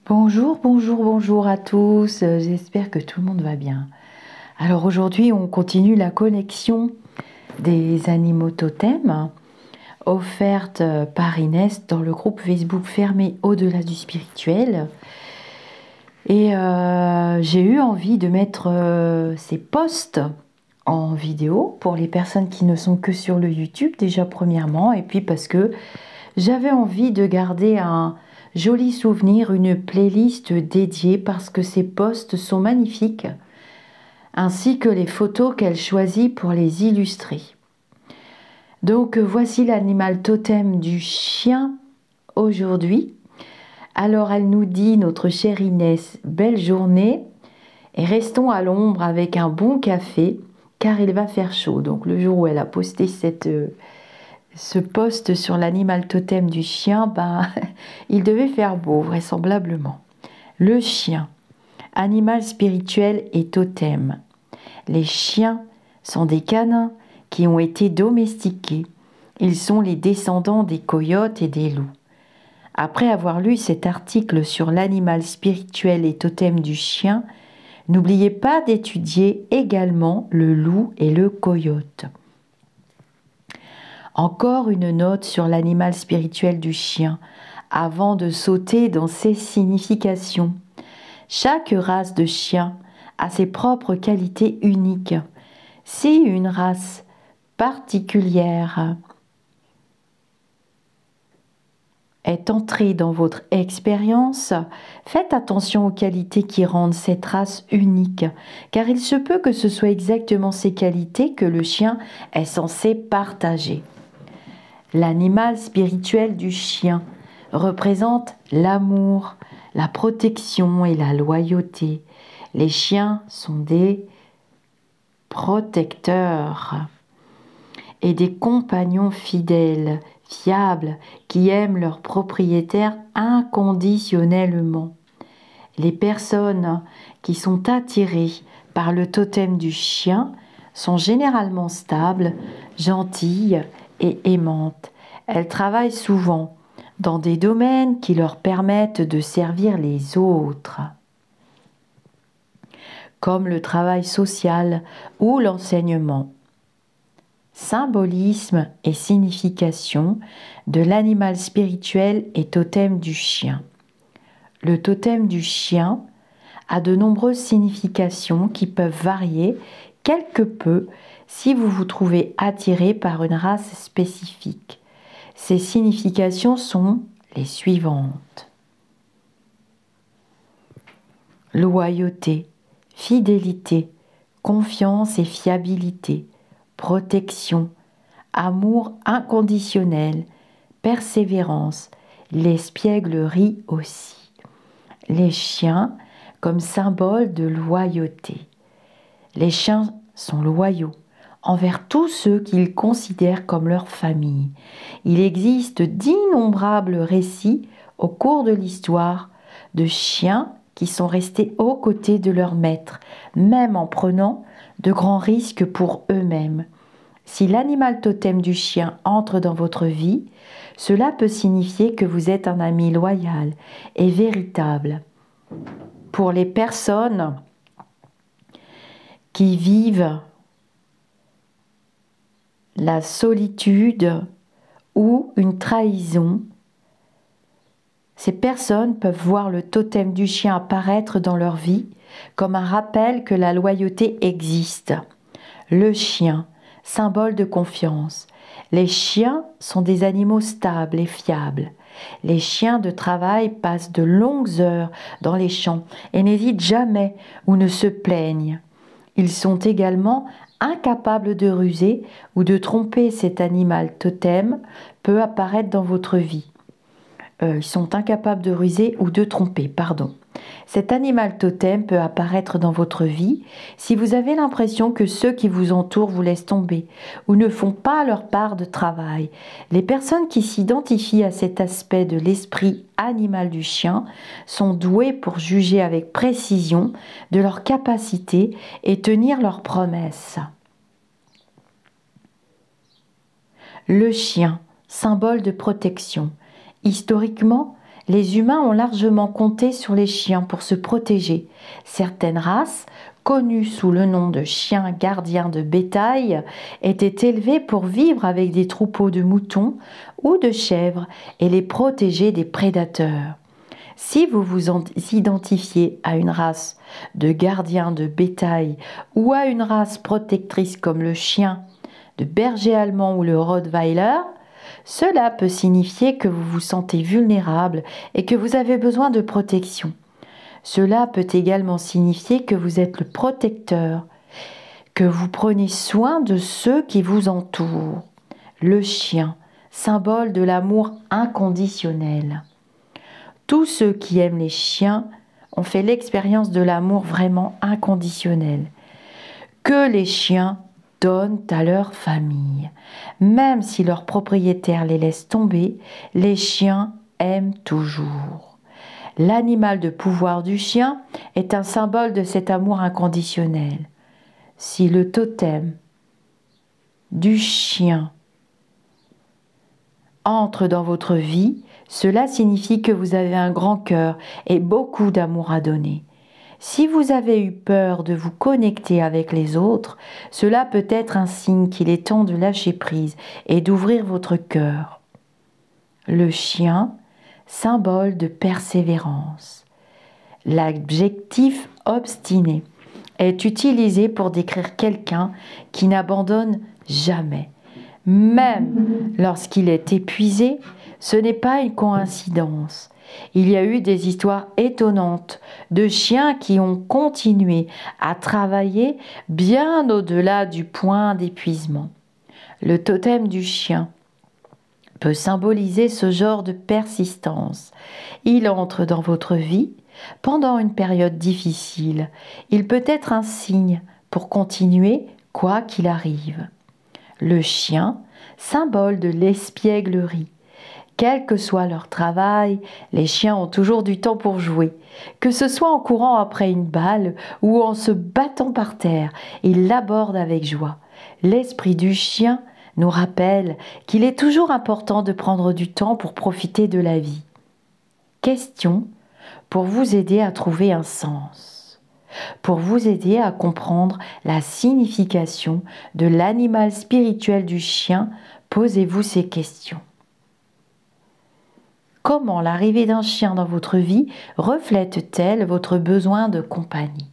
Bonjour, bonjour, bonjour à tous. J'espère que tout le monde va bien. Alors aujourd'hui, on continue la collection des animaux totems offerte par Inès dans le groupe Facebook fermé au-delà du spirituel. Et j'ai eu envie de mettre ces posts en vidéo pour les personnes qui ne sont que sur le YouTube déjà premièrement, et puis parce que j'avais envie de garder un joli souvenir, une playlist dédiée parce que ces posts sont magnifiques, ainsi que les photos qu'elle choisit pour les illustrer. Donc voici l'animal totem du chien aujourd'hui. Alors elle nous dit, notre chère Inès, belle journée et restons à l'ombre avec un bon café car il va faire chaud. Donc le jour où elle a posté ce post sur l'animal totem du chien, il devait faire beau vraisemblablement. Le chien, animal spirituel et totem. Les chiens sont des canins qui ont été domestiqués. Ils sont les descendants des coyotes et des loups. Après avoir lu cet article sur l'animal spirituel et totem du chien, n'oubliez pas d'étudier également le loup et le coyote. Encore une note sur l'animal spirituel du chien, avant de sauter dans ses significations. Chaque race de chien a ses propres qualités uniques. Si une race particulière est entrée dans votre expérience, faites attention aux qualités qui rendent cette race unique, car il se peut que ce soit exactement ces qualités que le chien est censé partager. L'animal spirituel du chien représente l'amour, la protection et la loyauté. Les chiens sont des protecteurs et des compagnons fidèles, fiables, qui aiment leur propriétaire inconditionnellement. Les personnes qui sont attirées par le totem du chien sont généralement stables, gentilles et aimantes. Elles travaillent souvent dans des domaines qui leur permettent de servir les autres, comme le travail social ou l'enseignement. Symbolisme et signification de l'animal spirituel et totem du chien. Le totem du chien a de nombreuses significations qui peuvent varier quelque peu si vous vous trouvez attiré par une race spécifique. Ces significations sont les suivantes. Loyauté, fidélité, confiance et fiabilité, protection, amour inconditionnel, persévérance, l'espièglerie aussi. Les chiens comme symbole de loyauté. Les chiens sont loyaux envers tous ceux qu'ils considèrent comme leur famille. Il existe d'innombrables récits au cours de l'histoire de chiens qui sont restés aux côtés de leur maître, même en prenant de grands risques pour eux-mêmes. Si l'animal totem du chien entre dans votre vie, cela peut signifier que vous êtes un ami loyal et véritable. Pour les personnes qui vivent la solitude ou une trahison, ces personnes peuvent voir le totem du chien apparaître dans leur vie comme un rappel que la loyauté existe. Le chien, symbole de confiance. Les chiens sont des animaux stables et fiables. Les chiens de travail passent de longues heures dans les champs et n'hésitent jamais ou ne se plaignent. Ils sont également incapables de ruser ou de tromper. Cet animal totem peut apparaître dans votre vie. Ils sont incapables de ruser ou de tromper, pardon. Cet animal totem peut apparaître dans votre vie si vous avez l'impression que ceux qui vous entourent vous laissent tomber ou ne font pas leur part de travail. Les personnes qui s'identifient à cet aspect de l'esprit animal du chien sont douées pour juger avec précision de leurs capacités et tenir leurs promesses. Le chien, symbole de protection. Historiquement, Les humains ont largement compté sur les chiens pour se protéger. Certaines races, connues sous le nom de chiens gardiens de bétail, étaient élevées pour vivre avec des troupeaux de moutons ou de chèvres et les protéger des prédateurs. Si vous vous identifiez à une race de gardiens de bétail ou à une race protectrice comme le chien de berger allemand ou le Rottweiler, cela peut signifier que vous vous sentez vulnérable et que vous avez besoin de protection. Cela peut également signifier que vous êtes le protecteur, que vous prenez soin de ceux qui vous entourent. Le chien, symbole de l'amour inconditionnel. Tous ceux qui aiment les chiens ont fait l'expérience de l'amour vraiment inconditionnel, que les chiens donnent à leur famille. Même si leur propriétaire les laisse tomber, les chiens aiment toujours. L'animal de pouvoir du chien est un symbole de cet amour inconditionnel. Si le totem du chien entre dans votre vie, cela signifie que vous avez un grand cœur et beaucoup d'amour à donner. Si vous avez eu peur de vous connecter avec les autres, cela peut être un signe qu'il est temps de lâcher prise et d'ouvrir votre cœur. Le chien, symbole de persévérance. L'adjectif obstiné est utilisé pour décrire quelqu'un qui n'abandonne jamais. Même lorsqu'il est épuisé, ce n'est pas une coïncidence. Il y a eu des histoires étonnantes de chiens qui ont continué à travailler bien au-delà du point d'épuisement. Le totem du chien peut symboliser ce genre de persistance. Il entre dans votre vie pendant une période difficile. Il peut être un signe pour continuer quoi qu'il arrive. Le chien, symbole de l'espièglerie. Quel que soit leur travail, les chiens ont toujours du temps pour jouer. Que ce soit en courant après une balle ou en se battant par terre, ils l'abordent avec joie. L'esprit du chien nous rappelle qu'il est toujours important de prendre du temps pour profiter de la vie. Question pour vous aider à trouver un sens, pour vous aider à comprendre la signification de l'animal spirituel du chien, posez-vous ces questions. Comment l'arrivée d'un chien dans votre vie reflète-t-elle votre besoin de compagnie?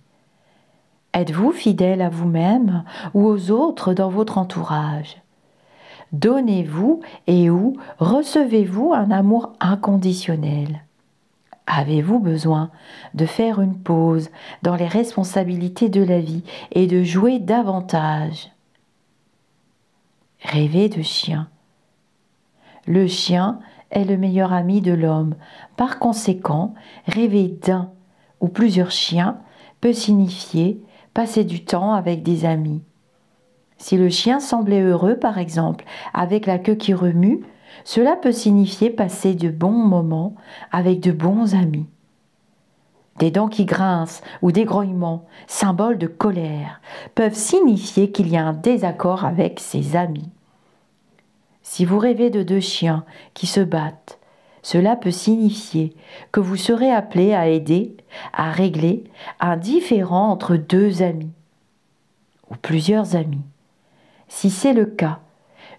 Êtes-vous fidèle à vous-même ou aux autres dans votre entourage? Donnez-vous et ou recevez-vous un amour inconditionnel? Avez-vous besoin de faire une pause dans les responsabilités de la vie et de jouer davantage? Rêvez de chien. Le chien est le meilleur ami de l'homme. Par conséquent, rêver d'un ou plusieurs chiens peut signifier passer du temps avec des amis. Si le chien semblait heureux, par exemple, avec la queue qui remue, cela peut signifier passer de bons moments avec de bons amis. Des dents qui grincent ou des grognements, symboles de colère, peuvent signifier qu'il y a un désaccord avec ses amis. Si vous rêvez de deux chiens qui se battent, cela peut signifier que vous serez appelé à aider, à régler un différend entre deux amis ou plusieurs amis. Si c'est le cas,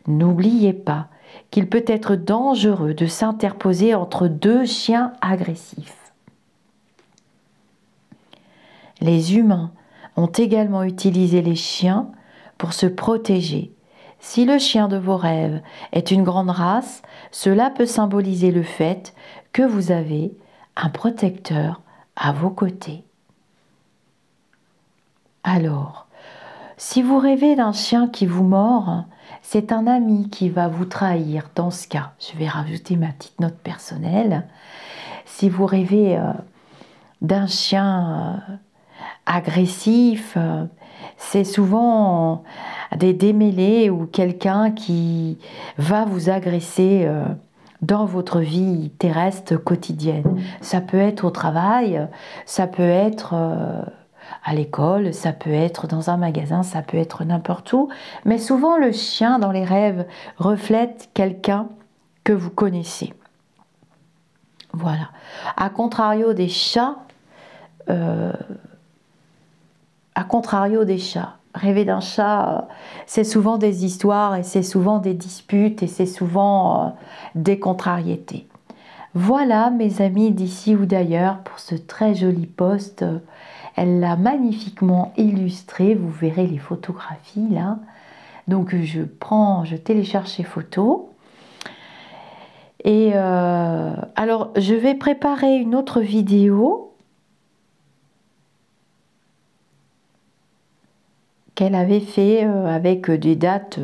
n'oubliez pas qu'il peut être dangereux de s'interposer entre deux chiens agressifs. Les humains ont également utilisé les chiens pour se protéger. Si le chien de vos rêves est une grande race, cela peut symboliser le fait que vous avez un protecteur à vos côtés. Alors, si vous rêvez d'un chien qui vous mord, c'est un ami qui va vous trahir. Dans ce cas, je vais rajouter ma petite note personnelle. Si vous rêvez d'un chien agressif, c'est souvent des démêlés ou quelqu'un qui va vous agresser dans votre vie terrestre quotidienne. Ça peut être au travail, ça peut être à l'école, ça peut être dans un magasin, ça peut être n'importe où. Mais souvent, le chien dans les rêves reflète quelqu'un que vous connaissez. Voilà. À contrario des chats, rêver d'un chat, c'est souvent des histoires et c'est souvent des disputes et c'est souvent des contrariétés. Voilà mes amis d'ici ou d'ailleurs pour ce très joli post. Elle l'a magnifiquement illustré, vous verrez les photographies là. Donc je télécharge ces photos. Et alors je vais préparer une autre vidéo qu'elle avait fait avec des dates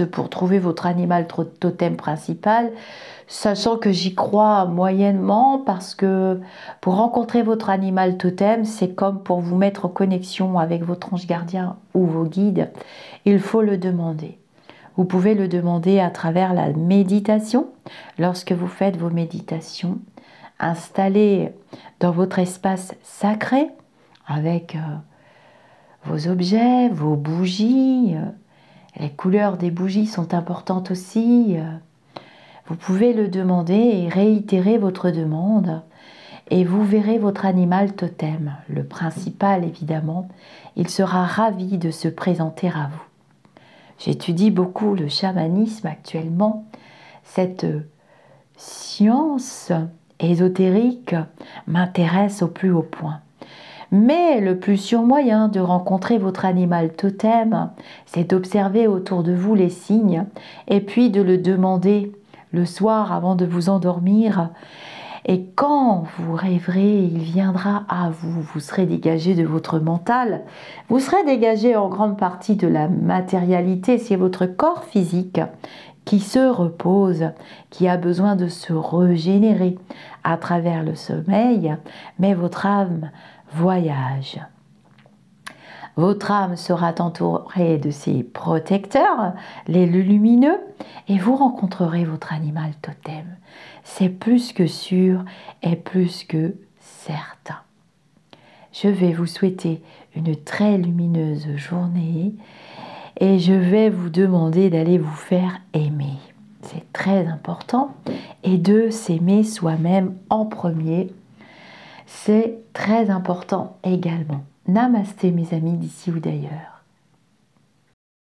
pour trouver votre animal totem principal, sachant que j'y crois moyennement parce que pour rencontrer votre animal totem, c'est comme pour vous mettre en connexion avec votre ange gardien ou vos guides, il faut le demander. Vous pouvez le demander à travers la méditation. Lorsque vous faites vos méditations, installez dans votre espace sacré avec vos objets, vos bougies. Les couleurs des bougies sont importantes aussi. Vous pouvez le demander et réitérer votre demande et vous verrez votre animal totem, le principal évidemment. Il sera ravi de se présenter à vous. J'étudie beaucoup le chamanisme actuellement. Cette science ésotérique m'intéresse au plus haut point. Mais le plus sûr moyen de rencontrer votre animal totem, c'est d'observer autour de vous les signes et puis de le demander le soir avant de vous endormir. Et quand vous rêverez, il viendra à vous. Vous serez dégagé de votre mental. Vous serez dégagé en grande partie de la matérialité. C'est votre corps physique qui se repose, qui a besoin de se régénérer à travers le sommeil. Mais votre âme voyage. Votre âme sera entourée de ses protecteurs, les lumineux, et vous rencontrerez votre animal totem. C'est plus que sûr et plus que certain. Je vais vous souhaiter une très lumineuse journée et je vais vous demander d'aller vous faire aimer. C'est très important et de s'aimer soi-même en premier. C'est très important également. Namasté mes amis d'ici ou d'ailleurs.